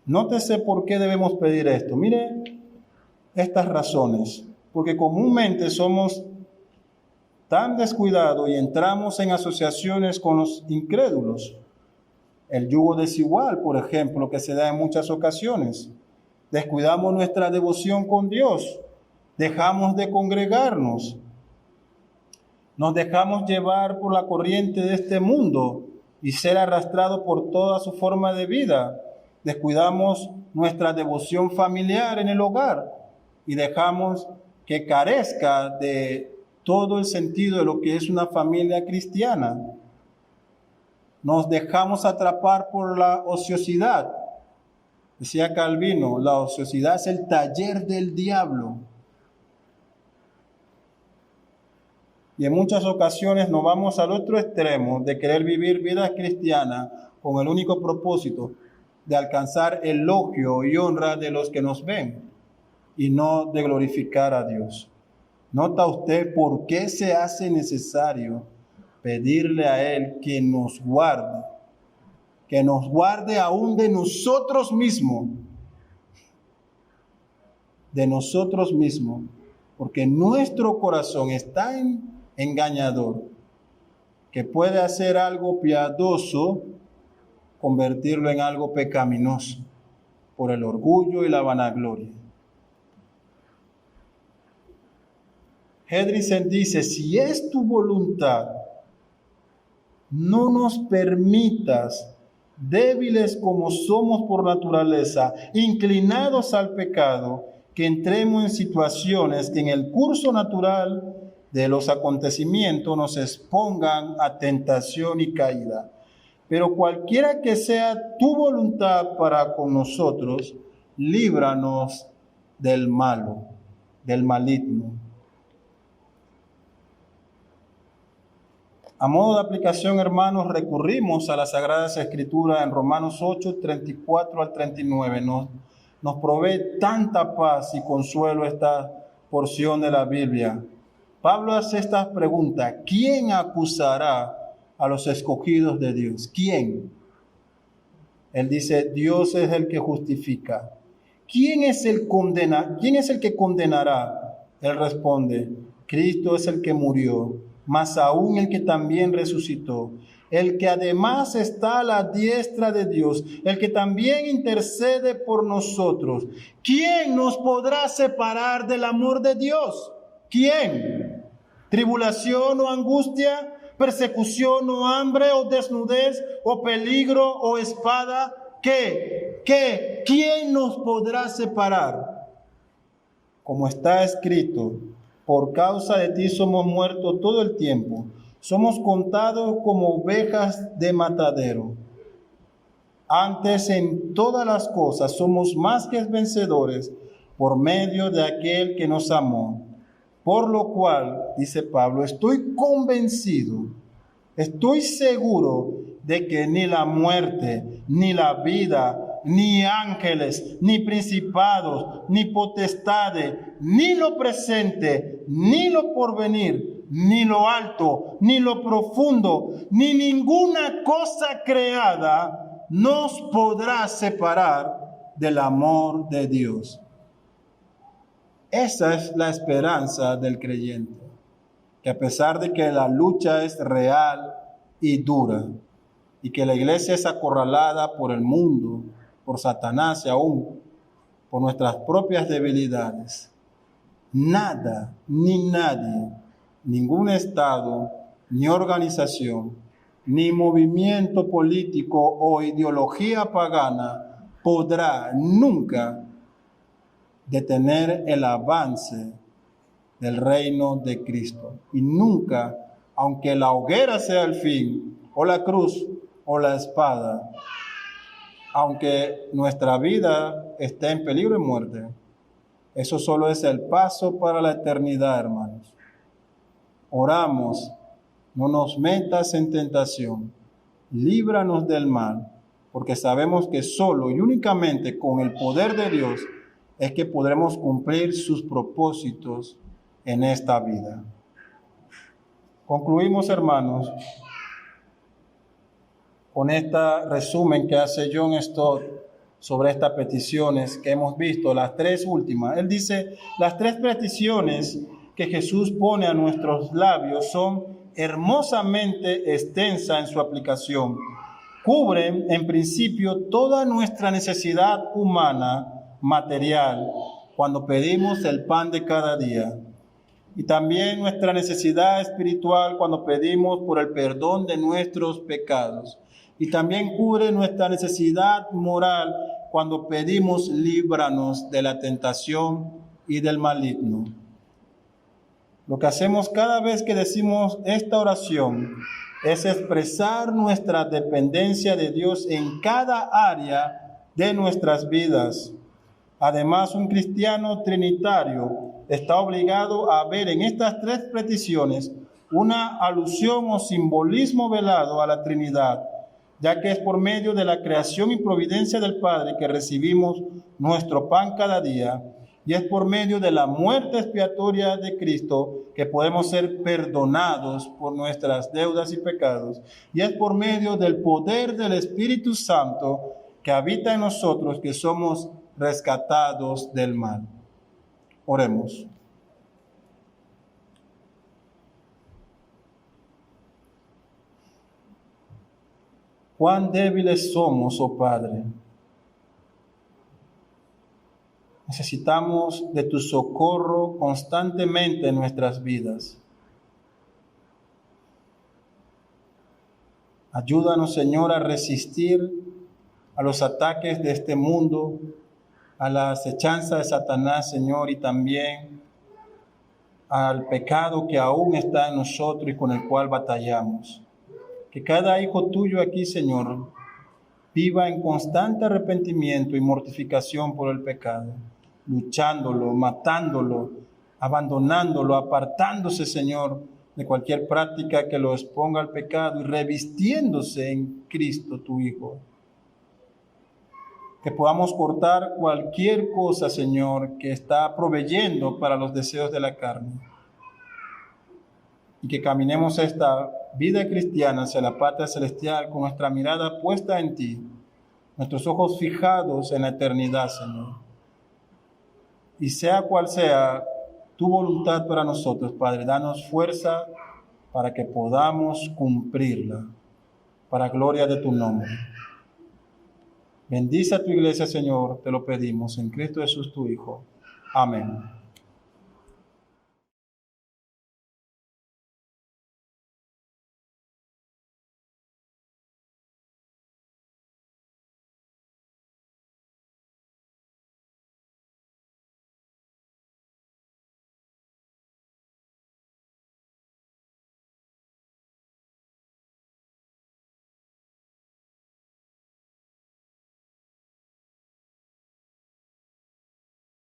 Nótese por qué debemos pedir esto. Mire estas razones, porque comúnmente somos tan descuidados y entramos en asociaciones con los incrédulos. El yugo desigual, por ejemplo, que se da en muchas ocasiones. Descuidamos nuestra devoción con Dios, dejamos de congregarnos, nos dejamos llevar por la corriente de este mundo y ser arrastrados por toda su forma de vida. Descuidamos nuestra devoción familiar en el hogar y dejamos que carezca de todo el sentido de lo que es una familia cristiana. Nos dejamos atrapar por la ociosidad. Decía Calvino, la ociosidad es el taller del diablo. Y en muchas ocasiones nos vamos al otro extremo de querer vivir vidas cristianas con el único propósito de alcanzar elogio y honra de los que nos ven y no de glorificar a Dios. ¿Nota usted por qué se hace necesario pedirle a Él que nos guarde aún de nosotros mismos? De nosotros mismos, porque nuestro corazón es tan engañador que puede hacer algo piadoso, convertirlo en algo pecaminoso por el orgullo y la vanagloria. Hedrisen dice, si es tu voluntad, no nos permitas, débiles como somos por naturaleza, inclinados al pecado, que entremos en situaciones que en el curso natural de los acontecimientos nos expongan a tentación y caída. Pero cualquiera que sea tu voluntad para con nosotros, líbranos del malo, del maligno. A modo de aplicación, hermanos, recurrimos a las Sagradas Escrituras en Romanos 8, 34 al 39. Nos provee tanta paz y consuelo esta porción de la Biblia. Pablo hace esta pregunta: ¿quién acusará a los escogidos de Dios? ¿Quién? Él dice, Dios es el que justifica. ¿Quién es el que condenará? Él responde, Cristo es el que murió, mas aún el que también resucitó, el que además está a la diestra de Dios, el que también intercede por nosotros. ¿Quién nos podrá separar del amor de Dios? ¿Quién? ¿Tribulación o angustia? ¿Persecución o hambre o desnudez o peligro o espada? ¿Qué? ¿Quién nos podrá separar? Como está escrito, por causa de ti somos muertos todo el tiempo. Somos contados como ovejas de matadero. Antes en todas las cosas somos más que vencedores por medio de aquel que nos amó. Por lo cual, dice Pablo, estoy convencido, estoy seguro de que ni la muerte, ni la vida, ni ángeles, ni principados, ni potestades, ni lo presente, ni lo porvenir, ni lo alto, ni lo profundo, ni ninguna cosa creada nos podrá separar del amor de Dios. Esa es la esperanza del creyente, que a pesar de que la lucha es real y dura, y que la iglesia es acorralada por el mundo, por Satanás y aún por nuestras propias debilidades, nada ni nadie, ningún estado, ni organización, ni movimiento político o ideología pagana podrá nunca detener el avance del reino de Cristo. Y nunca, aunque la hoguera sea el fin, o la cruz, o la espada, aunque nuestra vida esté en peligro de muerte, eso solo es el paso para la eternidad, hermanos. Oramos, no nos metas en tentación, líbranos del mal, porque sabemos que solo y únicamente con el poder de Dios es que podremos cumplir sus propósitos en esta vida. Concluimos, hermanos, con este resumen que hace John Stott sobre estas peticiones que hemos visto, las tres últimas. Él dice, las tres peticiones que Jesús pone a nuestros labios son hermosamente extensas en su aplicación. Cubren, en principio, toda nuestra necesidad humana, material, cuando pedimos el pan de cada día. Y también nuestra necesidad espiritual cuando pedimos por el perdón de nuestros pecados. Y también cubre nuestra necesidad moral cuando pedimos líbranos de la tentación y del maligno. Lo que hacemos cada vez que decimos esta oración es expresar nuestra dependencia de Dios en cada área de nuestras vidas. Además, un cristiano trinitario está obligado a ver en estas tres peticiones una alusión o simbolismo velado a la Trinidad, ya que es por medio de la creación y providencia del Padre que recibimos nuestro pan cada día, y es por medio de la muerte expiatoria de Cristo que podemos ser perdonados por nuestras deudas y pecados, y es por medio del poder del Espíritu Santo que habita en nosotros que somos rescatados del mal. Oremos. Cuán débiles somos, oh Padre. Necesitamos de tu socorro constantemente en nuestras vidas. Ayúdanos, Señor, a resistir a los ataques de este mundo, a la acechanza de Satanás, Señor, y también al pecado que aún está en nosotros y con el cual batallamos. Que cada hijo tuyo aquí, Señor, viva en constante arrepentimiento y mortificación por el pecado, luchándolo, matándolo, abandonándolo, apartándose, Señor, de cualquier práctica que lo exponga al pecado y revistiéndose en Cristo, tu Hijo. Que podamos cortar cualquier cosa, Señor, que está proveyendo para los deseos de la carne. Y que caminemos esta vida cristiana hacia la patria celestial con nuestra mirada puesta en ti, nuestros ojos fijados en la eternidad, Señor. Y sea cual sea tu voluntad para nosotros, Padre, danos fuerza para que podamos cumplirla, para gloria de tu nombre. Bendice a tu iglesia, Señor, te lo pedimos, en Cristo Jesús, tu Hijo. Amén.